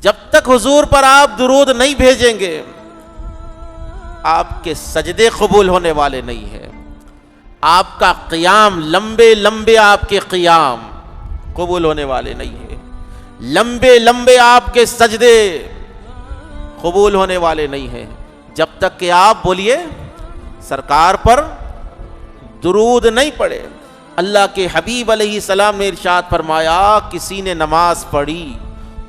جب تک حضور پر آپ درود نہیں بھیجیں گے آپ کے سجدے قبول ہونے والے نہیں ہیں، آپ کا قیام لمبے لمبے آپ کے قیام قبول ہونے والے نہیں ہیں، لمبے لمبے آپ کے سجدے قبول ہونے والے نہیں ہیں، جب تک کہ آپ بولیے سرکار پر درود نہیں پڑے۔ اللہ کے حبیب علیہ السلام نے ارشاد فرمایا کسی نے نماز پڑھی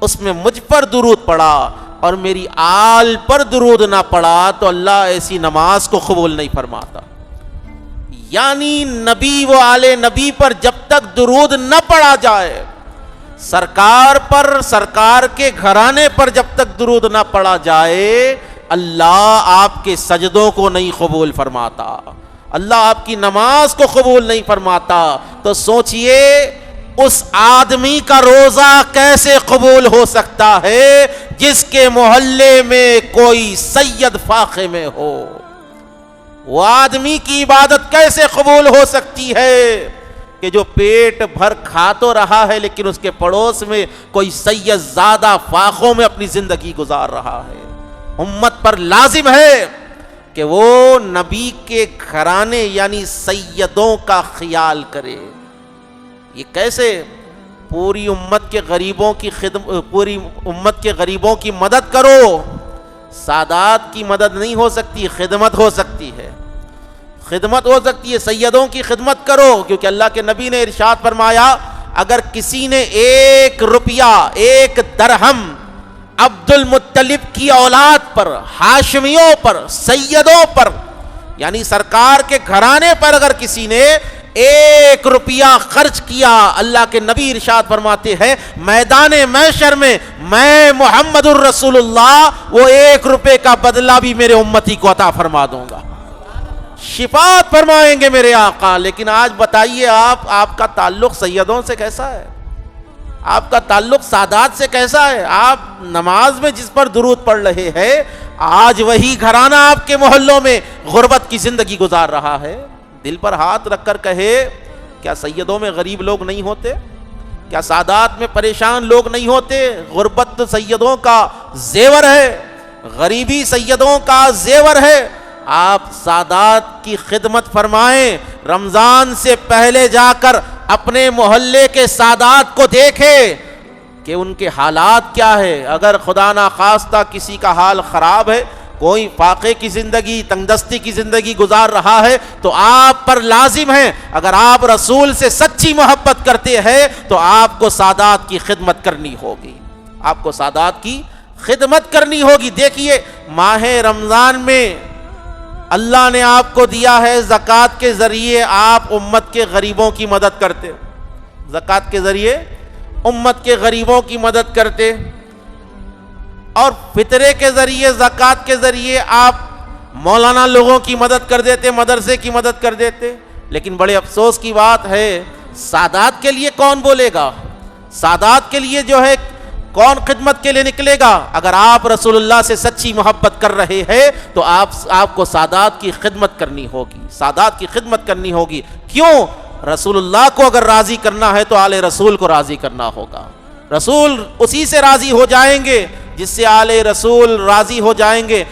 اس میں مجھ پر درود پڑا اور میری آل پر درود نہ پڑا تو اللہ ایسی نماز کو قبول نہیں فرماتا۔ یعنی نبی و آل نبی پر جب تک درود نہ پڑا جائے، سرکار پر، سرکار کے گھرانے پر جب تک درود نہ پڑا جائے، اللہ آپ کے سجدوں کو نہیں قبول فرماتا، اللہ آپ کی نماز کو قبول نہیں فرماتا۔ تو سوچئے اس آدمی کا روزہ کیسے قبول ہو سکتا ہے جس کے محلے میں کوئی سید فاقے میں ہو؟ وہ آدمی کی عبادت کیسے قبول ہو سکتی ہے کہ جو پیٹ بھر کھا تو رہا ہے لیکن اس کے پڑوس میں کوئی سید زادہ فاقوں میں اپنی زندگی گزار رہا ہے؟ امت پر لازم ہے کہ وہ نبی کے گھرانے یعنی سیدوں کا خیال کرے۔ یہ کیسے؟ پوری امت کے غریبوں کی پوری امت کے غریبوں کی مدد کرو۔ سادات کی مدد نہیں ہو سکتی، خدمت ہو سکتی ہے، خدمت ہو سکتی ہے، سیدوں کی خدمت کرو، کیونکہ اللہ کے نبی نے ارشاد فرمایا اگر کسی نے 1 روپیہ 1 درہم عبد المطلب کی اولاد پر، ہاشمیوں پر، سیدوں پر یعنی سرکار کے گھرانے پر اگر کسی نے 1 روپیہ خرچ کیا، اللہ کے نبی ارشاد فرماتے ہیں میدان محشر میں میں محمد الرسول اللہ وہ 1 روپے کا بدلہ بھی میرے امتی کو عطا فرما دوں گا، شفاعت فرمائیں گے میرے آقا۔ لیکن آج بتائیے آپ کا تعلق سیدوں سے کیسا ہے؟ آپ کا تعلق سادات سے کیسا ہے؟ آپ نماز میں جس پر درود پڑھ رہے ہیں آج وہی گھرانہ آپ کے محلوں میں غربت کی زندگی گزار رہا ہے۔ دل پر ہاتھ رکھ کر کہے کیا سیدوں میں غریب لوگ نہیں ہوتے؟ کیا سادات میں پریشان لوگ نہیں ہوتے؟ غربت تو سیدوں کا زیور ہے، غریبی سیدوں کا زیور ہے۔ آپ سادات کی خدمت فرمائیں، رمضان سے پہلے جا کر اپنے محلے کے سادات کو دیکھیں کہ ان کے حالات کیا ہے۔ اگر خدا نخواستہ کسی کا حال خراب ہے، کوئی فاقے کی زندگی، تنگدستی کی زندگی گزار رہا ہے تو آپ پر لازم ہے، اگر آپ رسول سے سچی محبت کرتے ہیں تو آپ کو سادات کی خدمت کرنی ہوگی، آپ کو سادات کی خدمت کرنی ہوگی۔ دیکھیے ماہ رمضان میں اللہ نے آپ کو دیا ہے زکوٰۃ کے ذریعے آپ امت کے غریبوں کی مدد کرتے، زکوٰۃ کے ذریعے امت کے غریبوں کی مدد کرتے، اور فطرے کے ذریعے، زکوٰۃ کے ذریعے آپ مولانا لوگوں کی مدد کر دیتے، مدرسے کی مدد کر دیتے۔ لیکن بڑے افسوس کی بات ہے سادات کے لیے کون بولے گا؟ سادات کے لیے جو ہے کون خدمت کے لیے نکلے گا؟ اگر آپ رسول اللہ سے سچی محبت کر رہے ہیں تو آپ کو سادات کی خدمت کرنی ہوگی، سادات کی خدمت کرنی ہوگی۔ کیوں؟ رسول اللہ کو اگر راضی کرنا ہے تو آل رسول کو راضی کرنا ہوگا، رسول اسی سے راضی ہو جائیں گے جس سے آل رسول راضی ہو جائیں گے۔